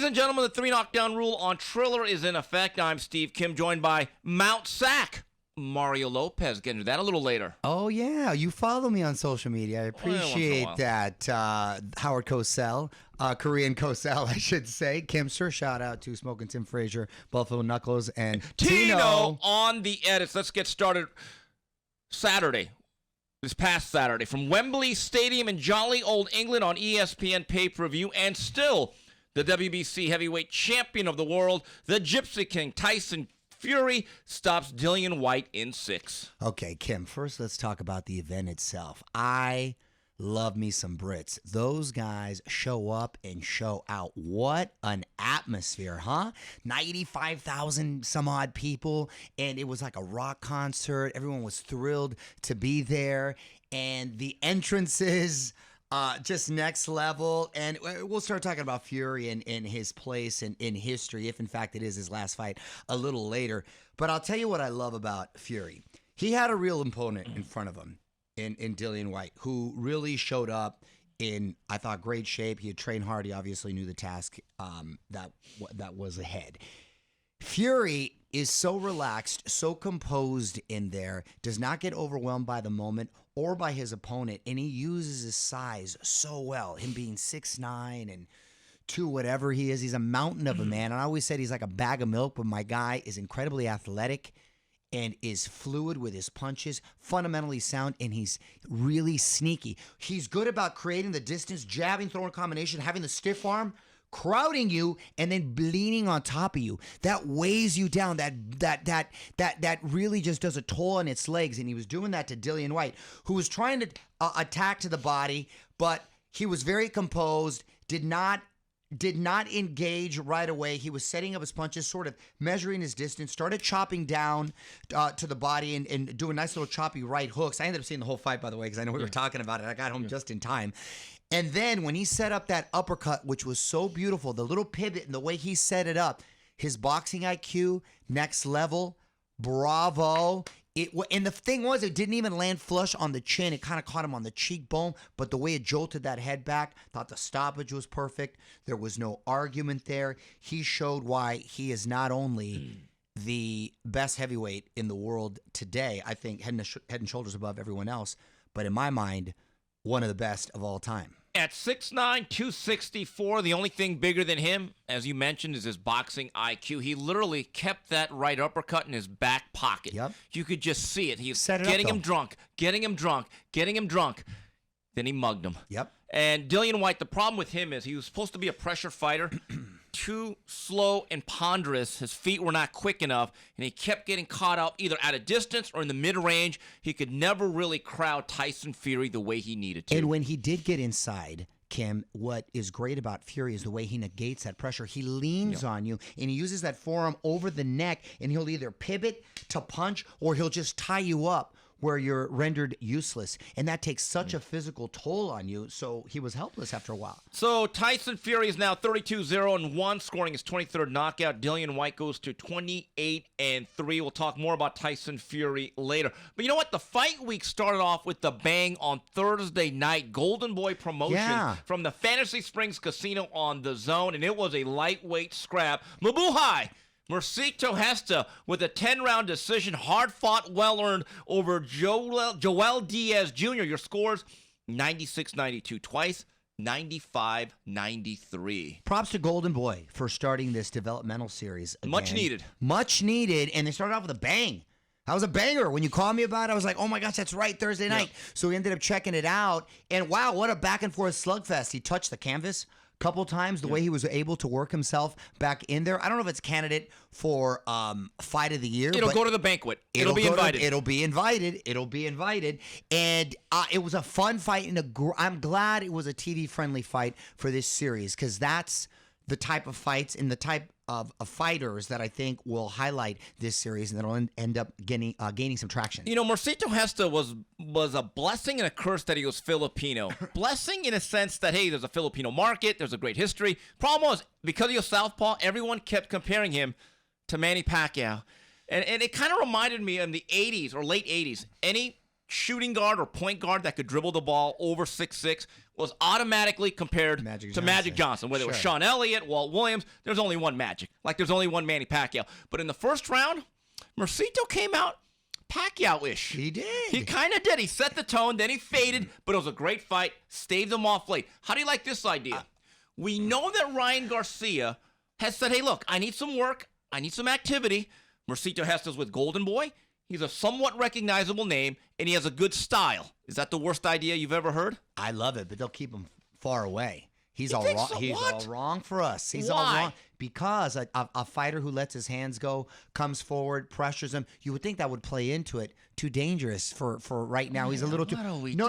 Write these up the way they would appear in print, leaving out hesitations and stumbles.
Ladies and gentlemen, the 3 Knockdown Rule on Triller is in effect. I'm Steve Kim, joined by Mount Sack, Mario Lopez. Get into that a little later. Oh, yeah. You follow me on social media. I appreciate that. Howard Cosell, Korean Cosell, I should say. Kimster, shout out to Smoking Tim Frazier, Buffalo Knuckles, and Tino on the edits. Let's get started. This past Saturday, from Wembley Stadium in jolly old England on ESPN pay-per-view, and still the WBC heavyweight champion of the world, the Gypsy King, Tyson Fury, stops Dillian Whyte in 6. Okay, Kim, first let's talk about the event itself. I love me some Brits. Those guys show up and show out. What an atmosphere, huh? 95,000 some odd people, and it was like a rock concert. Everyone was thrilled to be there, and the entrances, just next level. And we'll start talking about Fury and his place in history, if in fact it is his last fight, a little later. But I'll tell you what I love about Fury. He had a real opponent in front of him in Dillian Whyte, who really showed up in, I thought, great shape. He had trained hard. He obviously knew the task that was ahead. Fury is so relaxed, so composed in there, does not get overwhelmed by the moment or by his opponent, and he uses his size so well, him being 6'9" and 2 whatever he is. He's a mountain of a man, and I always said he's like a bag of milk, but my guy is incredibly athletic and is fluid with his punches, fundamentally sound, and he's really sneaky. He's good about creating the distance, jabbing, throwing a combination, having the stiff arm, crowding you, and then leaning on top of you. That weighs you down. That really just does a toll on its legs. And he was doing that to Dillian Whyte, who was trying to attack to the body, but he was very composed, did not engage right away. He was setting up his punches, sort of measuring his distance, started chopping down to the body and doing nice little choppy right hooks. I ended up seeing the whole fight, by the way, because I know we were talking about it. I got home just in time. And then when he set up that uppercut, which was so beautiful, the little pivot and the way he set it up, his boxing IQ, next level, bravo. And the thing was, it didn't even land flush on the chin. It kind of caught him on the cheekbone, but the way it jolted that head back, thought the stoppage was perfect. There was no argument there. He showed why he is not only the best heavyweight in the world today, I think head and shoulders above everyone else, but in my mind, one of the best of all time. At 6'9", 264, the only thing bigger than him, as you mentioned, is his boxing IQ. He literally kept that right uppercut in his back pocket. Yep. You could just see it. He was getting him drunk. Then he mugged him. Yep. And Dillian Whyte, the problem with him is he was supposed to be a pressure fighter. Too slow and ponderous. His feet were not quick enough, and he kept getting caught out either at a distance or in the mid-range. He could never really crowd Tyson Fury the way he needed to. And when he did get inside, Kim, what is great about Fury is the way he negates that pressure. He leans on you, and he uses that forearm over the neck, and he'll either pivot to punch or he'll just tie you up where you're rendered useless. And that takes such a physical toll on you, so he was helpless after a while. So Tyson Fury is now 32-0-1, scoring his 23rd knockout. Dillian Whyte goes to 28-3. We'll talk more about Tyson Fury later. But you know what? The fight week started off with the bang on Thursday night. Golden Boy promotion from the Fantasy Springs Casino on the DAZN, and it was a lightweight scrap. Mabuhay! Mercito Hesta with a 10-round decision, hard-fought, well-earned over Joel Diaz Jr. Your scores, 96-92 twice, 95-93. Props to Golden Boy for starting this developmental series again. Much needed. Much needed, and they started off with a bang. That was a banger. When you called me about it, I was like, oh my gosh, that's right, Thursday night. So we ended up checking it out, and wow, what a back-and-forth slugfest. He touched the canvas couple times, the way he was able to work himself back in there. I don't know if it's candidate for fight of the year. It'll go to the banquet. It'll be invited. It'll be invited. And it was a fun fight, and I'm glad it was a TV-friendly fight for this series, because that's the type of fights and the type of fighters that I think will highlight this series, and that'll end up gaining some traction. You know, Mercito Hesta was a blessing and a curse that he was Filipino. Blessing in a sense that, hey, there's a Filipino market, there's a great history. Problem was, because he was southpaw, everyone kept comparing him to Manny Pacquiao. And it kind of reminded me in the 80s or late 80s, any shooting guard or point guard that could dribble the ball over 6'6", was automatically compared to Magic Johnson. Whether it was Sean Elliott, Walt Williams, there's only one Magic. Like there's only one Manny Pacquiao. But in the first round, Mercito came out Pacquiao-ish. He did. He kind of did. He set the tone, then he faded, but it was a great fight. Staved him off late. How do you like this idea? We know that Ryan Garcia has said, hey, look, I need some work. I need some activity. Mercito Hesta's with Golden Boy. He's a somewhat recognizable name, and he has a good style. Is that the worst idea you've ever heard? I love it, but they'll keep him far away. He's all wrong. So? He's all wrong for us. He's all wrong because a fighter who lets his hands go, comes forward, pressures him. You would think that would play into it. Too dangerous for right now. He's a little too. What are we no.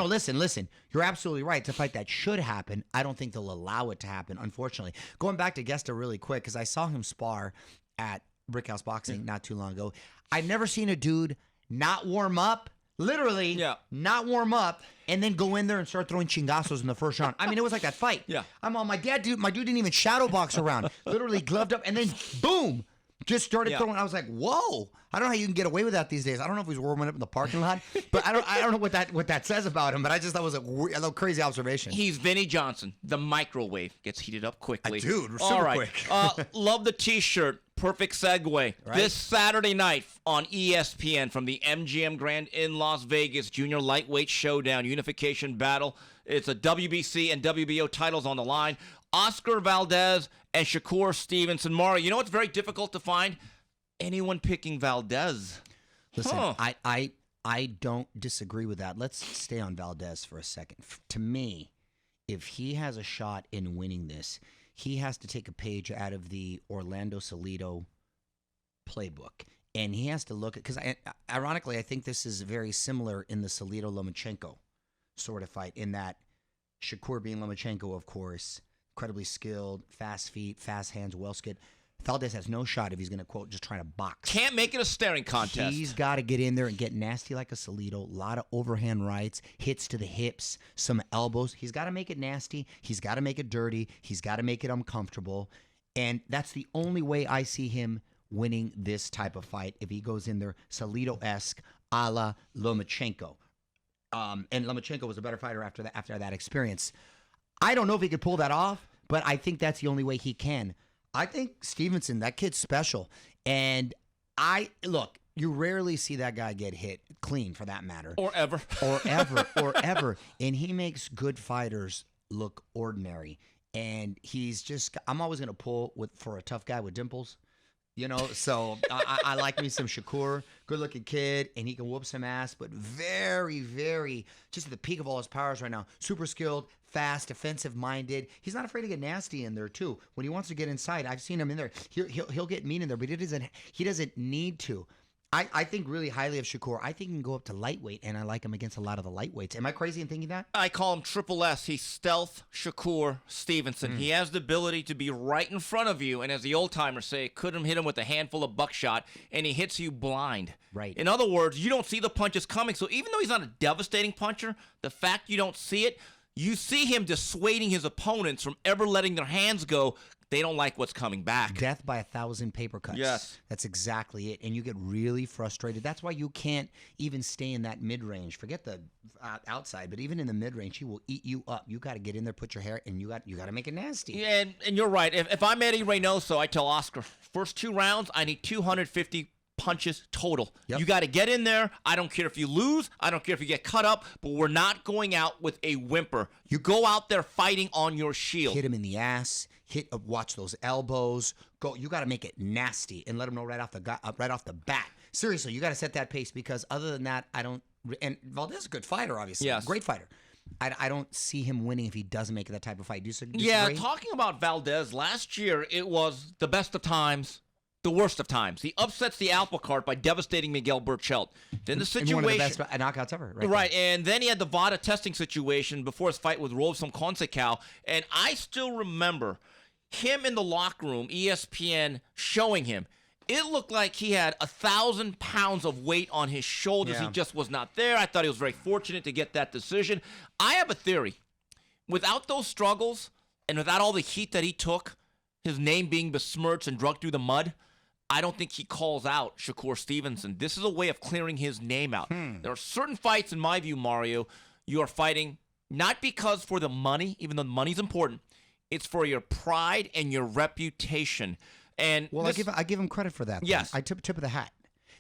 Listen. You're absolutely right. It's a fight that should happen. I don't think they'll allow it to happen. Unfortunately, going back to Gesta really quick because I saw him spar at Brickhouse Boxing not too long ago. I've never seen a dude not warm up. Literally, not warm up, and then go in there and start throwing chingazos in the first round. I mean, it was like that fight. Yeah. I'm on my dude didn't even shadow box around. Literally gloved up, and then boom, just started throwing. I was like, whoa. I don't know how you can get away with that these days. I don't know if he's warming up in the parking lot, but I don't know what that says about him. But I just thought it was a little crazy observation. He's Vinny Johnson. The microwave gets heated up quickly. Dude, super All right. quick. Love the T-shirt. Perfect segue. Right. This Saturday night on ESPN from the MGM Grand in Las Vegas, Junior Lightweight Showdown, Unification Battle. It's a WBC and WBO titles on the line. Oscar Valdez and Shakur Stevenson. Mario, you know what's very difficult to find? Anyone picking Valdez. Listen, I don't disagree with that. Let's stay on Valdez for a second. To me, if he has a shot in winning this, he has to take a page out of the Orlando Salido playbook. And he has to look at, because ironically, I think this is very similar in the Salido-Lomachenko sort of fight, in that Shakur being Lomachenko, of course, incredibly skilled, fast feet, fast hands, well skilled. Valdez has no shot if he's going to, quote, just try to box. Can't make it a staring contest. He's got to get in there and get nasty like a Salido. A lot of overhand rights, hits to the hips, some elbows. He's got to make it nasty. He's got to make it dirty. He's got to make it uncomfortable. And that's the only way I see him winning this type of fight, if he goes in there Salido-esque a la Lomachenko. And Lomachenko was a better fighter after that experience. I don't know if he could pull that off, but I think that's the only way he can. I think Stevenson, that kid's special. And look, you rarely see that guy get hit clean, for that matter. Or ever. And he makes good fighters look ordinary. And I'm always going to pull for a tough guy with dimples. You know, so I like me some Shakur, good-looking kid, and he can whoop some ass, but very, very, just at the peak of all his powers right now. Super skilled, fast, defensive-minded. He's not afraid to get nasty in there, too. When he wants to get inside, I've seen him in there. He'll get mean in there, but he doesn't need to. I think really highly of Shakur. I think he can go up to lightweight, and I like him against a lot of the lightweights. Am I crazy in thinking that? I call him Triple S. He's Stealth Shakur Stevenson. He has the ability to be right in front of you, and as the old-timers say, couldn't hit him with a handful of buckshot, and he hits you blind. Right. In other words, you don't see the punches coming, so even though he's not a devastating puncher, the fact you don't see it, you see him dissuading his opponents from ever letting their hands go. They don't like what's coming back. Death by 1,000 paper cuts. Yes. That's exactly it. And you get really frustrated. That's why you can't even stay in that mid-range. Forget the outside, but even in the mid-range, he will eat you up. You got to get in there, put your hair, and you got to make it nasty. Yeah, and you're right. If I'm Eddie Reynoso, I tell Oscar, first 2 rounds, I need 250 punches total. Yep. You got to get in there. I don't care if you lose. I don't care if you get cut up, but we're not going out with a whimper. You go out there fighting on your shield. Hit him in the ass. Watch those elbows. Go. You got to make it nasty and let him know right off the bat. Seriously, you got to set that pace, because other than that, I don't. And Valdez is a good fighter, obviously. Yes. Great fighter. I don't see him winning if he doesn't make it that type of fight. Do you disagree? Yeah, talking about Valdez, last year it was the best of times, the worst of times. He upsets the apple cart by devastating Miguel Burchelt. Then the situation, one of the best knockouts ever. Right, and then he had the VADA testing situation before his fight with Robson Fonseca, and I still remember him in the locker room, ESPN showing him. It looked like he had 1,000 pounds of weight on his shoulders. Yeah. He just was not there. I thought he was very fortunate to get that decision. I have a theory. Without those struggles and without all the heat that he took, his name being besmirched and dragged through the mud, I don't think he calls out Shakur Stevenson. This is a way of clearing his name out. There are certain fights, in my view, Mario, you are fighting not because for the money, even though the money's important, it's for your pride and your reputation. And well, I give him credit for that. Then. Yes. I tip of the hat.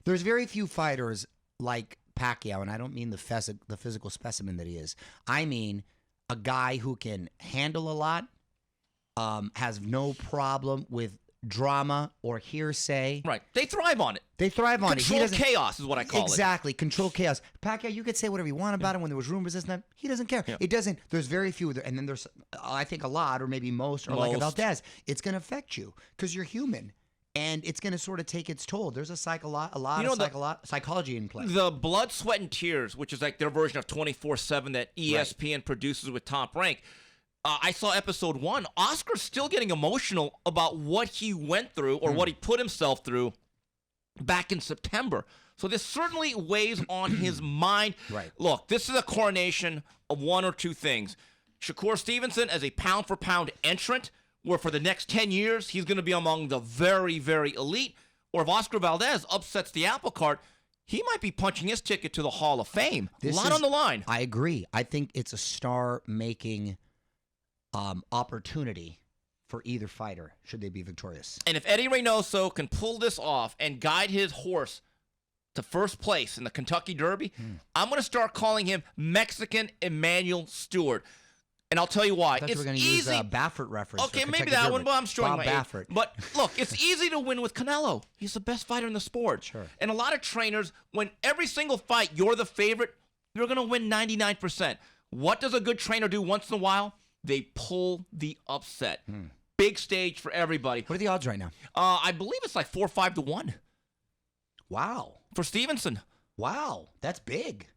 There's very few fighters like Pacquiao, and I don't mean the physical specimen that he is. I mean a guy who can handle a lot, has no problem with drama or hearsay. Right. They thrive on it. They thrive on Control it. chaos is what I call it. Exactly. Control chaos. Pacquiao, you could say whatever you want about him when there was rumors, this and that. He doesn't care. It doesn't. There's very few. And then there's, I think, a lot, or maybe most, or like a Valdez. It's going to affect you because you're human. And it's going to sort of take its toll. There's a lot of psychology in play. The Blood, Sweat, and Tears, which is like their version of 24/7 that ESPN produces with Top Rank. I saw episode 1. Oscar's still getting emotional about what he went through or what he put himself through back in September. So this certainly weighs on his mind. Right. Look, this is a coronation of one or two things. Shakur Stevenson as a pound-for-pound entrant, where for the next 10 years, he's going to be among the very, very elite. Or if Oscar Valdez upsets the apple cart, he might be punching his ticket to the Hall of Fame. A lot on the line. I agree. I think it's a star-making opportunity for either fighter, should they be victorious. And if Eddie Reynoso can pull this off and guide his horse to first place in the Kentucky Derby, I'm going to start calling him Mexican Emmanuel Stewart. And I'll tell you why. It's we're going to use a Baffert reference. Okay, maybe that one, but I'm showing Bob my Baffert. age. But look, it's easy to win with Canelo. He's the best fighter in the sport. Sure. And a lot of trainers, when every single fight you're the favorite, you're going to win 99%. What does a good trainer do once in a while? They pull the upset. Big stage for everybody. What are the odds right now? I believe it's like 4-5 to 1. Wow. For Stevenson. Wow. That's big.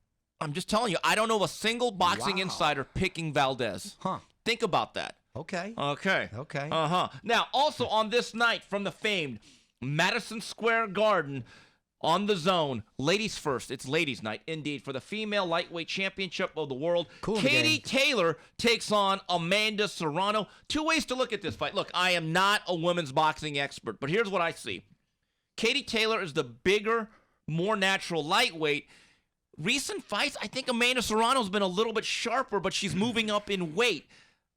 I'm just telling you, I don't know of a single boxing insider picking Valdez. Huh. Think about that. Okay. Okay. Okay. Now, also on this night from the famed Madison Square Garden on the Zone, ladies first. It's ladies' night, indeed, for the female lightweight championship of the world. Cool. Katie Taylor takes on Amanda Serrano. Two ways to look at this fight. Look, I am not a women's boxing expert, but here's what I see. Katie Taylor is the bigger, more natural lightweight. Recent fights, I think Amanda Serrano's been a little bit sharper, but she's moving up in weight.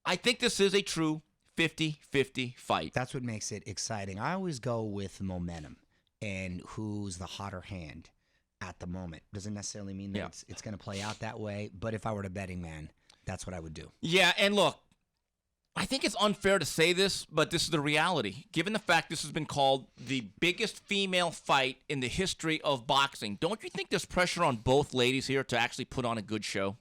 I think this is a true 50-50 fight. That's what makes it exciting. I always go with momentum and who's the hotter hand at the moment. Doesn't necessarily mean that it's going to play out that way, but if I were a betting man, that's what I would do. Yeah, and look, I think it's unfair to say this, but this is the reality. Given the fact this has been called the biggest female fight in the history of boxing, don't you think there's pressure on both ladies here to actually put on a good show?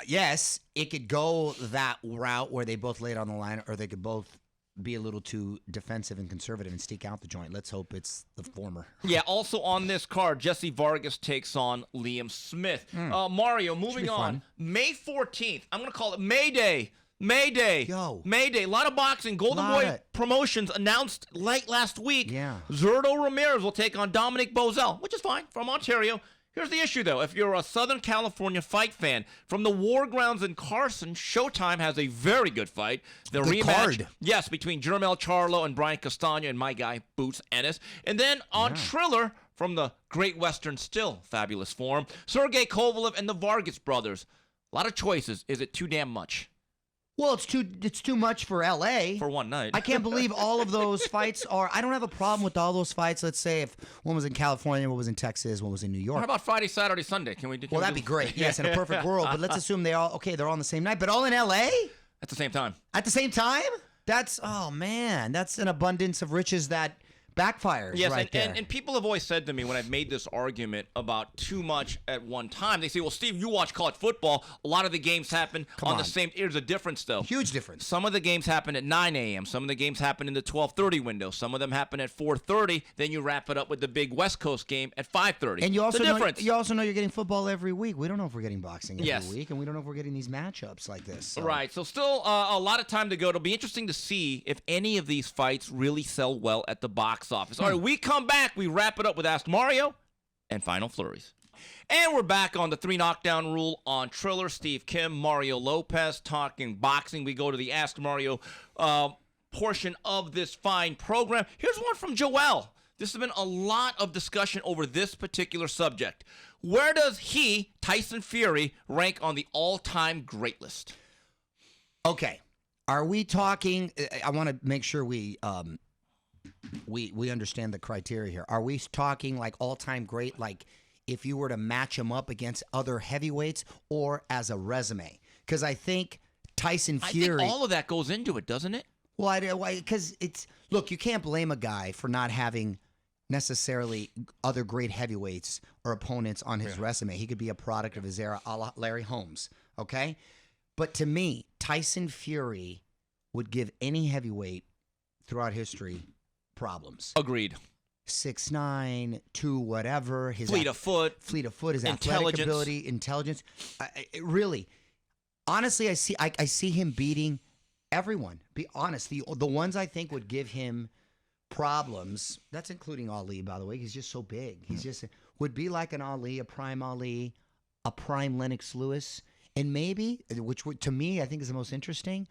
Yes, it could go that route where they both lay it on the line, or they could both be a little too defensive and conservative and stake out the joint. Let's hope it's the former. Yeah, also on this card, Jesse Vargas takes on Liam Smith. Mario, moving on. May 14th, I'm going to call it May Day. Mayday. Yo. Mayday. A lot of boxing. Golden Boy Promotions announced late last week. Yeah. Zurdo Ramirez will take on Dominic Bozell, which is fine, from Ontario. Here's the issue, though. If you're a Southern California fight fan, from the War Grounds in Carson, Showtime has a very good fight. The good rematch, card. yes, between Jermel Charlo and Brian Castagna and my guy, Boots Ennis. And then on Triller, from the Great Western, still fabulous form, Sergey Kovalev and the Vargas brothers. A lot of choices. Is it too damn much? Well, it's too much for L.A. For one night. I can't believe all of those fights are. I don't have a problem with all those fights. Let's say if one was in California, one was in Texas, one was in New York. How about Friday, Saturday, Sunday? Can we do? Well, that'd be great. Yes, in a perfect world. But let's assume they're all on the same night, but all in L.A. At the same time. At the same time? That's that's an abundance of riches that backfires. Yes, right there. And people have always said to me when I've made this argument about too much at one time, they say, well, Steve, you watch college football. A lot of the games happen on the same. Here's a difference, though. Huge difference. Some of the games happen at 9 a.m. Some of the games happen in the 12:30 window. Some of them happen at 4:30. Then you wrap it up with the big West Coast game at 5:30. And you also know you're getting football every week. We don't know if we're getting boxing every week, and we don't know if we're getting these matchups like this. So. Right. So still a lot of time to go. It'll be interesting to see if any of these fights really sell well at the box office. All right, we come back. We wrap it up with Ask Mario and Final Flurries. And we're back on the 3 Knockdown Rule on Triller. Steve Kim, Mario Lopez talking boxing. We go to the Ask Mario portion of this fine program. Here's one from Joel. This has been a lot of discussion over this particular subject. Where does he, Tyson Fury, rank on the all-time great list? Okay. Are we talking? I want to make sure we understand the criteria here. Are we talking like all-time great, like if you were to match him up against other heavyweights, or as a resume? Because I think Tyson Fury. I think all of that goes into it, doesn't it? Well, because look, you can't blame a guy for not having necessarily other great heavyweights or opponents on his resume. He could be a product of his era, a la Larry Holmes, okay? But to me, Tyson Fury would give any heavyweight throughout history problems. Agreed. 6'9", 2 whatever. His fleet of foot, his athletic ability, intelligence. Really, honestly, I see him beating everyone. Be honest, the ones I think would give him problems, that's including Ali, by the way. He's just so big. He's just would be like an Ali, a prime Lennox Lewis, and maybe, which to me I think is the most interesting,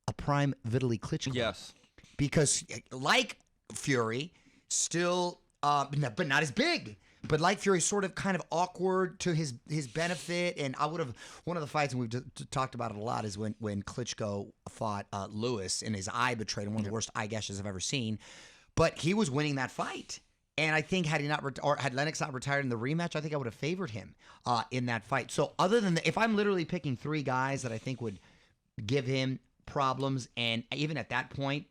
a prime Vitaly Klitschko. Yes, because like Fury, still, but not as big. But like Fury, sort of kind of awkward to his benefit. And I would have, one of the fights, and we've talked about it a lot, is when Klitschko fought Lewis and his eye betrayed him, one of the worst eye gashes I've ever seen. But he was winning that fight. And I think had Lennox not retired in the rematch, I think I would have favored him in that fight. So other than if I'm literally picking 3 guys that I think would give him problems, and even at that point,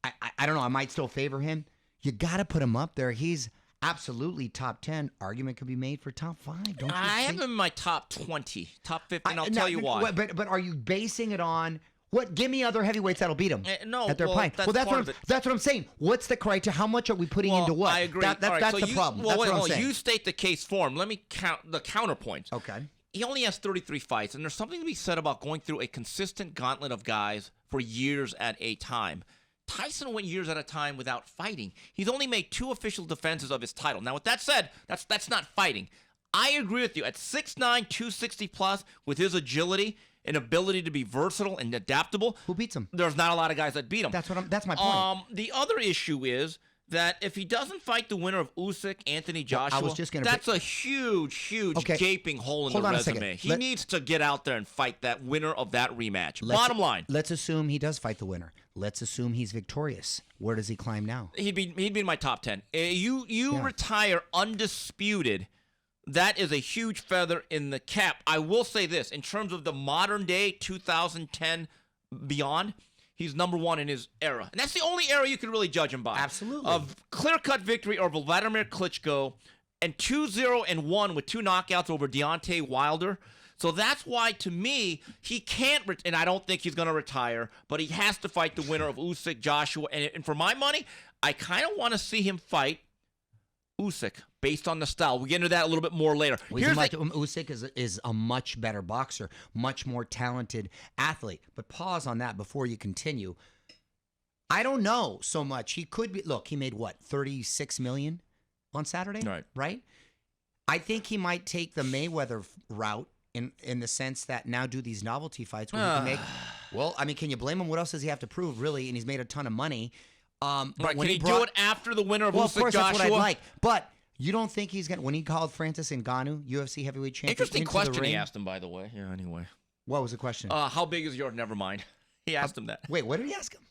I don't know, I might still favor him. You got to put him up there. He's absolutely top 10. Argument could be made for top 5. Don't you I have think? him in my top 20, top 50, and I'll tell you why. But are you basing it on what? Give me other heavyweights that'll beat him. No, at their prime. that's Well, part of it. That's what I'm saying. What's the criteria? How much are we putting into what? I agree. That's the problem. Well, that's what I'm saying. You state the case for him. Let me count the counterpoints. Okay. He only has 33 fights, and there's something to be said about going through a consistent gauntlet of guys for years at a time. Tyson went years at a time without fighting. He's only made 2 official defenses of his title. Now, with that said, that's not fighting. I agree with you. At 6'9", 260 plus, with his agility and ability to be versatile and adaptable, Who beats him? there's not a lot of guys that beat him. That's my point. The other issue is that if he doesn't fight the winner of Usyk, Anthony Joshua, that's a huge gaping hole in the resume. He needs to get out there and fight that winner of that rematch. Bottom line. Let's assume he does fight the winner. Let's assume he's victorious. Where does he climb now? He'd be in my top 10. You retire undisputed. That is a huge feather in the cap. I will say this, in terms of the modern day 2010 beyond, he's number 1 in his era. And that's the only era you can really judge him by. Absolutely. Of clear-cut victory over Vladimir Klitschko and 2-0-1 with 2 knockouts over Deontay Wilder. So that's why, to me, he can't, and I don't think he's going to retire, but he has to fight the winner of Usyk, Joshua. And for my money, I kind of want to see him fight Usyk based on the style. We'll get into that a little bit more later. Usyk is a much better boxer, much more talented athlete. But pause on that before you continue. I don't know so much. He could be. Look, he made what, $36 million on Saturday? Right. I think he might take the Mayweather route in the sense that now do these novelty fights where he can make. Well, I mean, can you blame him? What else does he have to prove, really? And he's made a ton of money. But can he do it after the winner of Usyk, of course, Joshua? That's what I'd like. But you don't think he's going to, when he called Francis Ngannou, UFC heavyweight champion, interesting question he asked him, by the way. Yeah, anyway. What was the question? How big is yours? Never mind. He asked him that. Wait, what did he ask him?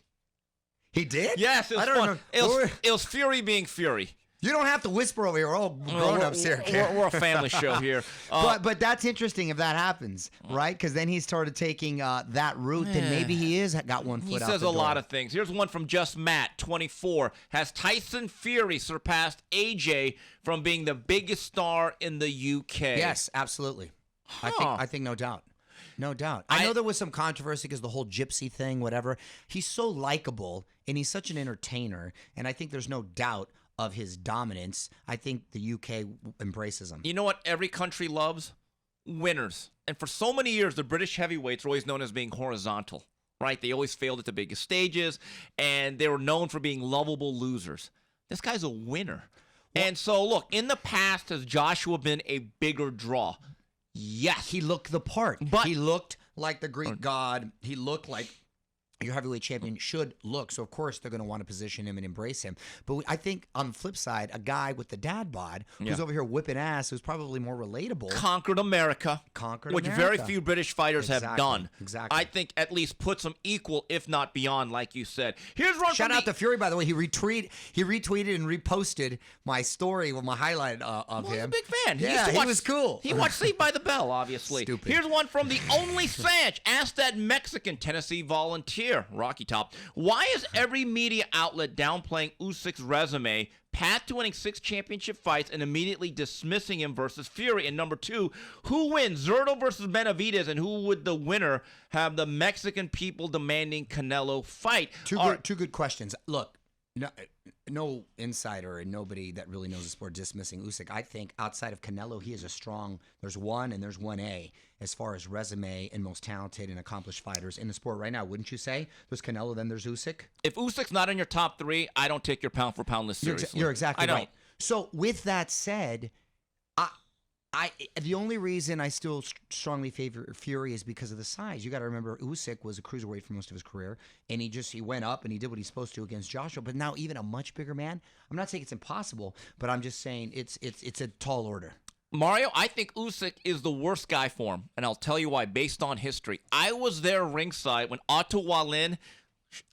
He did? Yes, it was fun. It was Fury being Fury. You don't have to whisper over here. We're all grown-ups here. We're a family show here. But that's interesting if that happens, right? Because then he started taking that route. Then maybe he is got one foot out the door. He says a lot of things. Here's one from Just Matt, 24. Has Tyson Fury surpassed AJ from being the biggest star in the UK? Yes, absolutely. I think no doubt. No doubt. I know there was some controversy because the whole gypsy thing, whatever. He's so likable, and he's such an entertainer, and I think there's no doubt of his dominance. I think the UK embraces him. You know what every country loves? Winners. And for so many years, the British heavyweights were always known as being horizontal, right? They always failed at the biggest stages, and they were known for being lovable losers. This guy's a winner. And so, look, in the past, has Joshua been a bigger draw? Yes. He looked the part. But he looked like the Greek god. He looked like your heavyweight champion should look. So, of course, they're going to want to position him and embrace him. But I think on the flip side, a guy with the dad bod who's over here whipping ass, who's probably more relatable. Conquered America. Which very few British fighters have done. Exactly. I think at least puts him equal, if not beyond, like you said. Here's one. Shout out to Fury, by the way. He retweeted and reposted my story with my highlight of him. He's a big fan. He was cool. He watched Saved by the Bell, obviously. Stupid. Here's one from the only Sanch. Asked that Mexican Tennessee volunteer, Rocky Top, why is every media outlet downplaying Usyk's resume, path to winning 6 championship fights, and immediately dismissing him versus Fury? And number 2, who wins, Zurdo versus Benavidez, and who would the winner have the Mexican people demanding Canelo fight? Two good questions. Look, no insider and nobody that really knows the sport dismissing Usyk. I think outside of Canelo, he is a strong, there's 1 and there's 1A as far as resume and most talented and accomplished fighters in the sport right now, wouldn't you say? There's Canelo, then there's Usyk. If Usyk's not in your top 3, I don't take your pound for pound list seriously. You're exactly right. So with that said, the only reason I still strongly favor Fury is because of the size. You got to remember, Usyk was a cruiserweight for most of his career, and he went up and he did what he's supposed to against Joshua. But now even a much bigger man, I'm not saying it's impossible, but I'm just saying it's a tall order. Mario, I think Usyk is the worst guy for him, and I'll tell you why. Based on history, I was there ringside when Otto Wallin,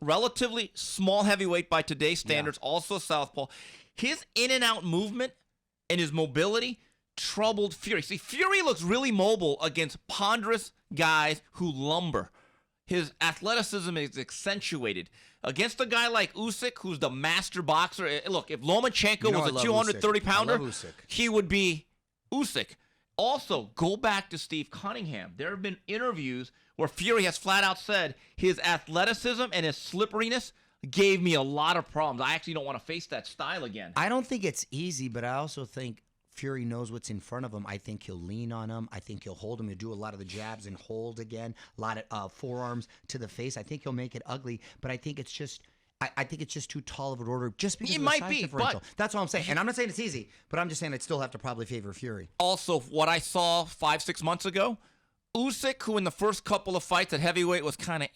relatively small heavyweight by today's standards, also southpaw, his in and out movement and his mobility troubled Fury. See, Fury looks really mobile against ponderous guys who lumber. His athleticism is accentuated. Against a guy like Usyk, who's the master boxer, look, if Lomachenko was a 230-pounder, he would be Usyk. Also, go back to Steve Cunningham. There have been interviews where Fury has flat out said his athleticism and his slipperiness gave me a lot of problems. I actually don't want to face that style again. I don't think it's easy, but I also think Fury knows what's in front of him. I think he'll lean on him. I think he'll hold him. He'll do a lot of the jabs and hold again, a lot of forearms to the face. I think he'll make it ugly, but I think it's just too tall of an order just because of the size differential. But that's all I'm saying. And I'm not saying it's easy, but I'm just saying I'd still have to probably favor Fury. Also, what I saw 5-6 months ago, Usyk, who in the first couple of fights at heavyweight was kind of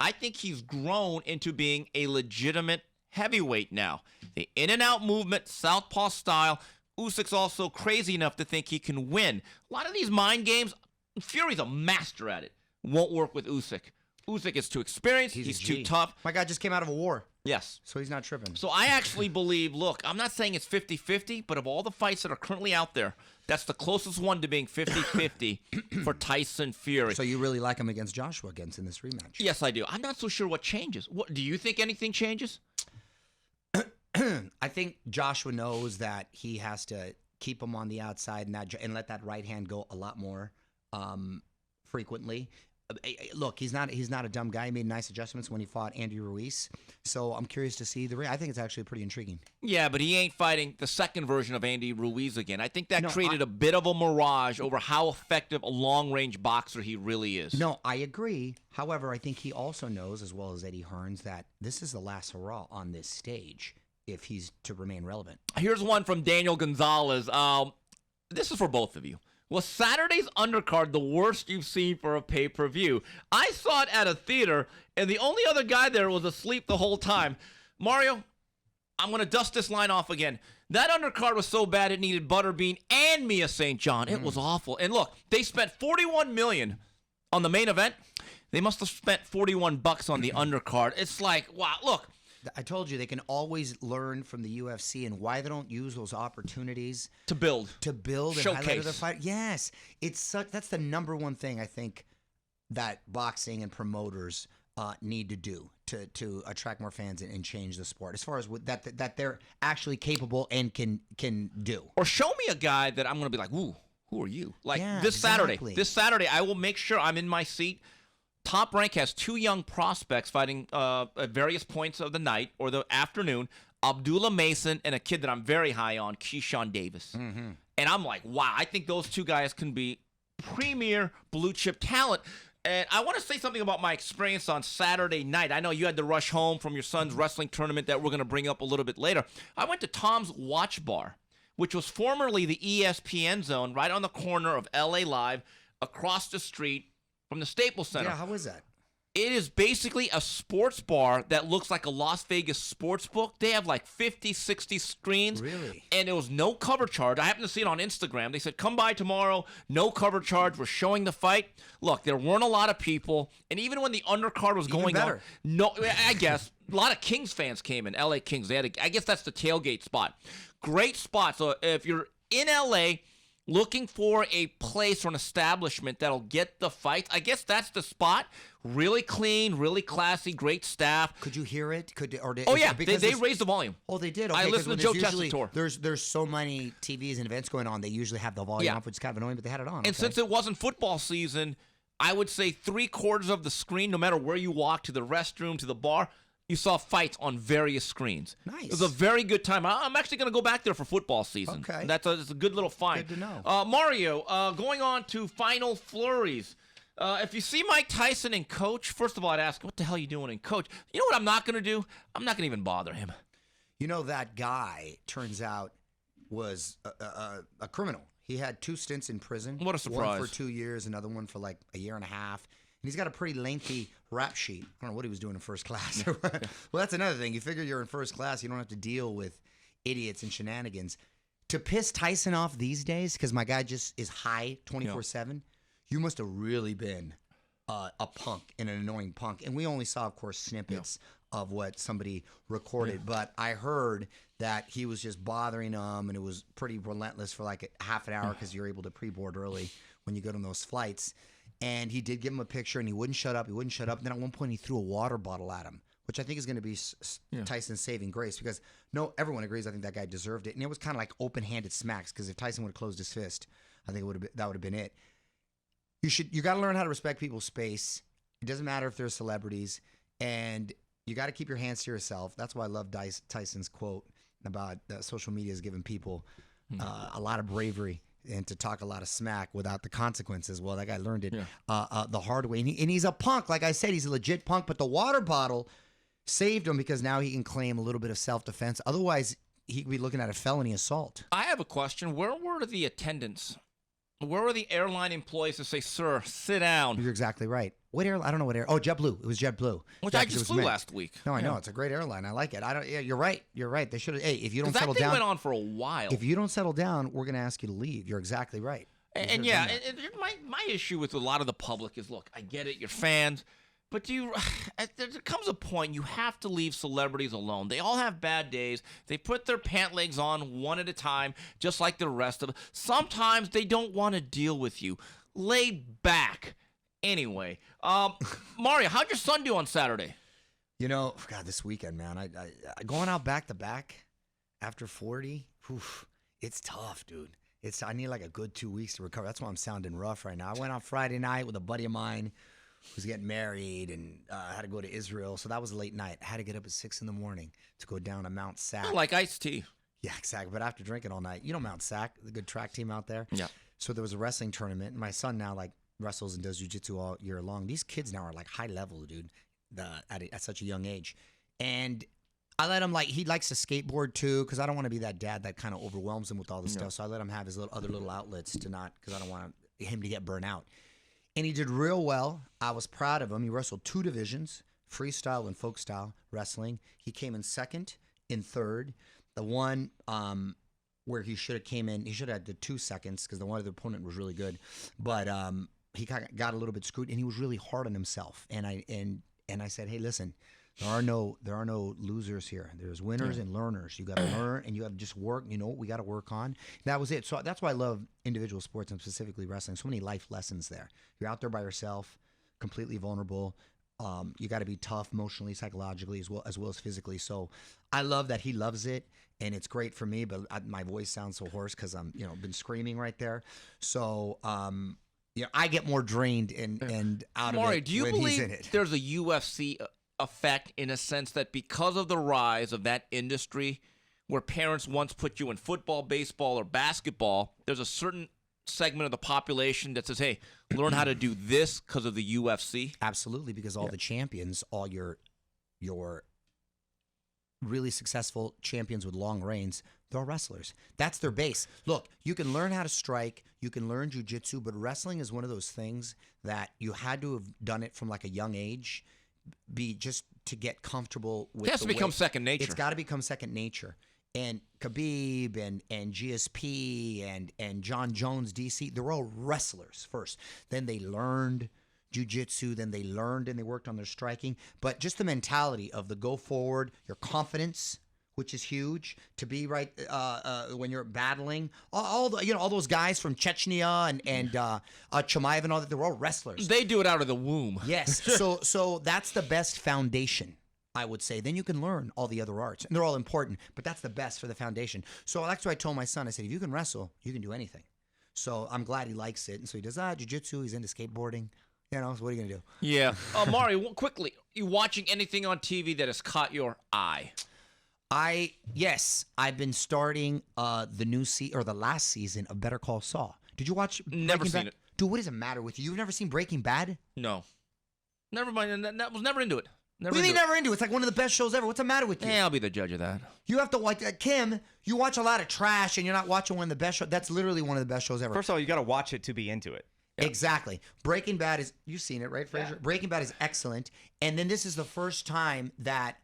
I think he's grown into being a legitimate heavyweight now. The in and out movement, southpaw style. Usyk's also crazy enough to think he can win. A lot of these mind games, Fury's a master at it. Won't work with Usyk. Usyk is too experienced. He's too tough. My guy just came out of a war. Yes. So he's not tripping. So I actually believe, look, I'm not saying it's 50-50, but of all the fights that are currently out there, that's the closest one to being 50-50 for Tyson Fury. So you really like him against Joshua in this rematch? Yes, I do. I'm not so sure what changes. What do you think anything changes? I think Joshua knows that he has to keep him on the outside and let that right hand go a lot more frequently. Look, he's not a dumb guy. He made nice adjustments when he fought Andy Ruiz. So I'm curious to see I think it's actually pretty intriguing. Yeah, but he ain't fighting the second version of Andy Ruiz again. I think that created a bit of a mirage over how effective a long-range boxer he really is. No, I agree. However, I think he also knows, as well as Eddie Hearns, that this is the last hurrah on this stage if he's to remain relevant. Here's one from Daniel Gonzalez. This is for both of you. Was Saturday's undercard the worst you've seen for a pay-per-view? I saw it at a theater, and the only other guy there was asleep the whole time. Mario, I'm going to dust this line off again. That undercard was so bad it needed Butterbean and Mia St. John. It was awful. And look, they spent $41 million on the main event. They must have spent $41 on the undercard. It's like, wow, look. I told you they can always learn from the UFC and why they don't use those opportunities to build and highlight the fight. Yes, that's the number one thing I think that boxing and promoters need to do to attract more fans and change the sport as far as that they're actually capable and can do. Or show me a guy that I'm going to be like, ooh, who are you? Like this Saturday, I will make sure I'm in my seat. Top Rank has 2 young prospects fighting at various points of the night or the afternoon. Abdullah Mason and a kid that I'm very high on, Keyshawn Davis. Mm-hmm. And I'm like, wow, I think those 2 guys can be premier blue chip talent. And I want to say something about my experience on Saturday night. I know you had to rush home from your son's wrestling tournament that we're going to bring up a little bit later. I went to Tom's Watch Bar, which was formerly the ESPN Zone, right on the corner of LA Live, across the street from the Staples Center. Yeah, how was that? It is basically a sports bar that looks like a Las Vegas sports book. They have like 50, 60 screens. Really? And there was no cover charge. I happened to see it on Instagram. They said, come by tomorrow, no cover charge. We're showing the fight. Look, there weren't a lot of people. And even when the undercard was going on, no, I guess, a lot of Kings fans came in, LA Kings. They had I guess that's the tailgate spot. Great spot. So if you're in LA, looking for a place or an establishment that'll get the fights, I guess that's the spot. Really clean, really classy, great staff. Could you hear it? They raised the volume. Oh, they did. Okay, I listened to Joe Tessitore. There's so many TVs and events going on. They usually have the volume off, which is kind of annoying, but they had it on. And since it wasn't football season, I would say 3/4 of the screen, no matter where you walk, to the restroom, to the bar, you saw fights on various screens. Nice. It was a very good time. I'm actually going to go back there for football season. Okay. It's a good little find. Good to know. Mario, going on to final flurries. If you see Mike Tyson in Coach, first of all, I'd ask, what the hell are you doing in Coach? You know what I'm not going to do? I'm not going to even bother him. You know, that guy, turns out, was a criminal. He had 2 stints in prison. What a surprise. One for 2 years, another one for like a year and a half. And he's got a pretty lengthy rap sheet. I don't know what he was doing in first class. Well, that's another thing. You figure you're in first class, you don't have to deal with idiots and shenanigans. To piss Tyson off these days, because my guy just is high 24/7, you must have really been a punk and an annoying punk. And we only saw, of course, snippets of what somebody recorded. But I heard that he was just bothering him, and it was pretty relentless for like a half an hour because you're able to pre-board early when you go on those flights. And he did give him a picture, and he wouldn't shut up. And then at one point, he threw a water bottle at him, which I think is going to be Tyson's saving grace, because everyone agrees I think that guy deserved it. And it was kind of like open-handed smacks, because if Tyson would have closed his fist, I think that would have been it. You got to learn how to respect people's space. It doesn't matter if they're celebrities, and you got to keep your hands to yourself. That's why I love Tyson's quote about social media is giving people a lot of bravery and to talk a lot of smack without the consequences. Well, that guy learned it the hard way. And he's a punk. Like I said, he's a legit punk. But the water bottle saved him, because now he can claim a little bit of self-defense. Otherwise, he could be looking at a felony assault. I have a question. Where were the attendants? Where were the airline employees to say, sir, sit down? You're exactly right. What airline? I don't know what airline. Oh, JetBlue. It was JetBlue. Which I just flew last week. No, I know. It's a great airline. I like it. Yeah, you're right. You're right. They should have. Hey, if you don't settle down. That thing went on for a while. If you don't settle down, we're going to ask you to leave. You're exactly right. And my issue with a lot of the public is, look, I get it. You're fans. But there comes a point you have to leave celebrities alone. They all have bad days. They put their pant legs on one at a time, just like the rest of us. Sometimes they don't want to deal with you. Lay back. Anyway, Mario, how'd your son do on Saturday? You know, God, this weekend, man, I going out back to back after 40, it's tough, dude. I need like a good 2 weeks to recover. That's why I'm sounding rough right now. I went out Friday night with a buddy of mine who's getting married, and had to go to Israel. So that was a late night. I had to get up at 6 in the morning to go down to Mount Sac. Like iced tea. Yeah, exactly. But after drinking all night, Mount Sac, the good track team out there. Yeah. So there was a wrestling tournament, and my son now wrestles and does jiu-jitsu all year long. These kids now are like high level, dude, at such a young age. And I let him, he likes to skateboard too, because I don't want to be that dad that kind of overwhelms him with all this stuff. So I let him have his other little outlets because I don't want him to get burnt out. And he did real well. I was proud of him. He wrestled 2 divisions, freestyle and folk style wrestling. He came in second, in third. The one where he should have came in, he should have had the 2 seconds, because the one other opponent was really good. But he got a little bit screwed, and he was really hard on himself. And I said, hey, listen, there are no losers here. There's winners and learners. You got to learn, and you got to just work. You know what we got to work on. And that was it. So that's why I love individual sports, and specifically wrestling. So many life lessons there. You're out there by yourself, completely vulnerable. You got to be tough emotionally, psychologically, as well as physically. So I love that he loves it, and it's great for me. But my voice sounds so hoarse because I'm been screaming right there. So I get more drained and out Maury, of it do you when believe he's in it. There's a UFC effect in a sense that because of the rise of that industry, where parents once put you in football, baseball, or basketball, there's a certain segment of the population that says, hey, learn how to do this because of the UFC? Absolutely, because all the champions, all your really successful champions with long reigns, they're all wrestlers. That's their base. Look, you can learn how to strike, you can learn jiu-jitsu, but wrestling is one of those things that you had to have done it from like a young age, just to get comfortable with. It has to become second nature. It's got to become second nature. And Khabib and GSP and John Jones, DC, they're all wrestlers first. Then they learned jiu-jitsu, then they learned and they worked on their striking. But just the mentality of the go forward, your confidence, which is huge, to be right when you're battling. All those guys from Chechnya and Chimaev and all that, they're all wrestlers. They do it out of the womb. Yes. So that's the best foundation, I would say. Then you can learn all the other arts, and they're all important, but that's the best for the foundation. So that's what I told my son. I said, if you can wrestle, you can do anything. So I'm glad he likes it. And so he does jiu-jitsu. He's into skateboarding. So what are you going to do? Yeah. Mario, quickly, you watching anything on TV that has caught your eye? Yes, I've been starting the last season of Better Call Saul. Did you watch Never seen it. Dude, what does it matter with you? You've never seen Breaking Bad? No. Never mind. That was never into it. Never into it. It's like one of the best shows ever. What's the matter with you? Yeah, I'll be the judge of that. You have to watch Kim, you watch a lot of trash and you're not watching one of the best shows. That's literally one of the best shows ever. First of all, you got to watch it to be into it. Yeah. Exactly. Breaking Bad is, you've seen it, right, Fraser? Yeah. Breaking Bad is excellent. And then this is the first time that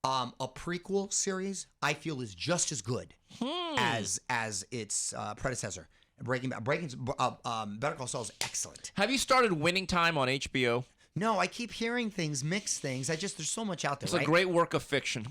a prequel series, I feel, is just as good as its predecessor. Breaking Bad. Better Call Saul is excellent. Have you started Winning Time on HBO? No, I keep hearing things, mixed things. There's so much out there. It's a great work of fiction.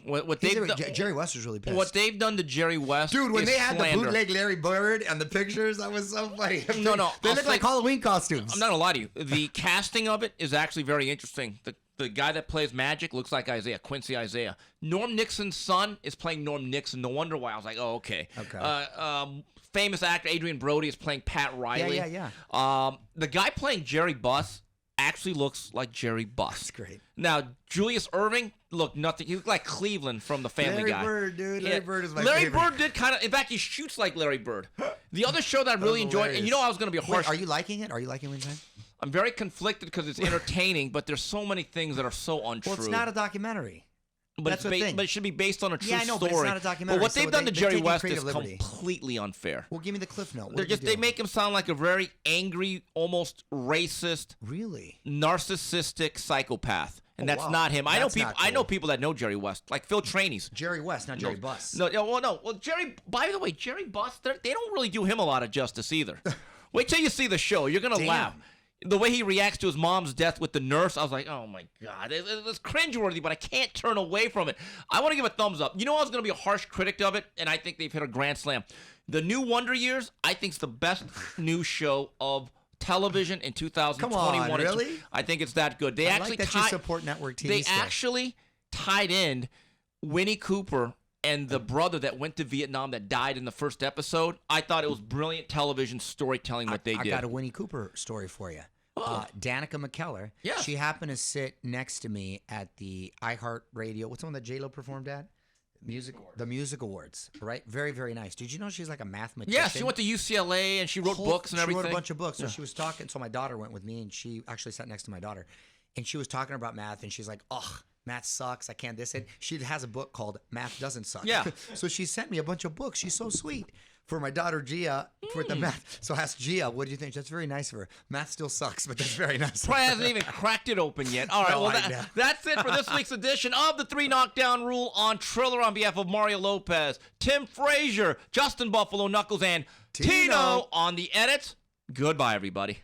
Jerry West was really pissed. What they've done to Jerry West, dude, when is they had slander. the bootleg Larry Bird and the pictures, that was so funny. No, they look like Halloween costumes. I'm not gonna lie to you. The casting of it is actually very interesting. The guy that plays Magic looks like Quincy Isaiah. Norm Nixon's son is playing Norm Nixon. No wonder why. I was like, oh, okay. Famous actor Adrian Brody is playing Pat Riley. Yeah. The guy playing Jerry Buss actually looks like Jerry Buss. That's great. Now, Julius Erving looked nothing. He looked like Cleveland from the Family Guy. Larry Bird, dude. Larry Bird is my Larry favorite. Bird did kind of. In fact, he shoots like Larry Bird. The other show that I really enjoyed, and I was going to be a harsh. Wait, are you liking it? Are you liking Winning Time? I'm very conflicted because it's entertaining, but there's so many things that are so untrue. Well, it's not a documentary. But that's the thing. But it should be based on a true story. story. But it's not a documentary. But what they've done to Jerry West is liberty. completely unfair. Well, give me the cliff note. They make him sound like a very angry, almost racist, really narcissistic psychopath. And that's not him. That's I know people that know Jerry West, like Phil Trainees. Jerry West, not Jerry Buss. No. Well, Jerry. By the way, Jerry Buss, they don't really do him a lot of justice either. Wait till you see the show. You're gonna laugh. The way he reacts to his mom's death with the nurse, I was like, oh my God. It's cringeworthy, but I can't turn away from it. I want to give a thumbs up. I was going to be a harsh critic of it, and I think they've hit a grand slam. The new Wonder Years, I think, is the best new show of television in 2021. Come on, really? I think it's that good. I like that you support network TV They stuff. actually tied in Winnie Cooper and the brother that went to Vietnam that died in the first episode. I thought it was brilliant television storytelling what they did. I got a Winnie Cooper story for you. Danica McKellar. Yeah. She happened to sit next to me at the iHeartRadio. What's the one that J-Lo performed at? The music awards, right? Very, very nice. Did you know she's like a mathematician? Yeah, she went to UCLA and she wrote books and everything. She wrote a bunch of books. So she was talking. So my daughter went with me, and she actually sat next to my daughter, and she was talking about math, and she's like, "Ugh, math sucks. I can't this." And she has a book called "Math Doesn't Suck." Yeah. So she sent me a bunch of books. She's so sweet. For my daughter Gia, for the math. So I asked Gia, what do you think? That's very nice of her. Math still sucks, but that's very nice. Probably hasn't even cracked it open yet. All right, well, that's it for this week's edition of the 3 Knockdown Rule on Triller on behalf of Mario Lopez, Tim Frazier, Justin Buffalo Knuckles, and Tino on the edits. Goodbye, everybody.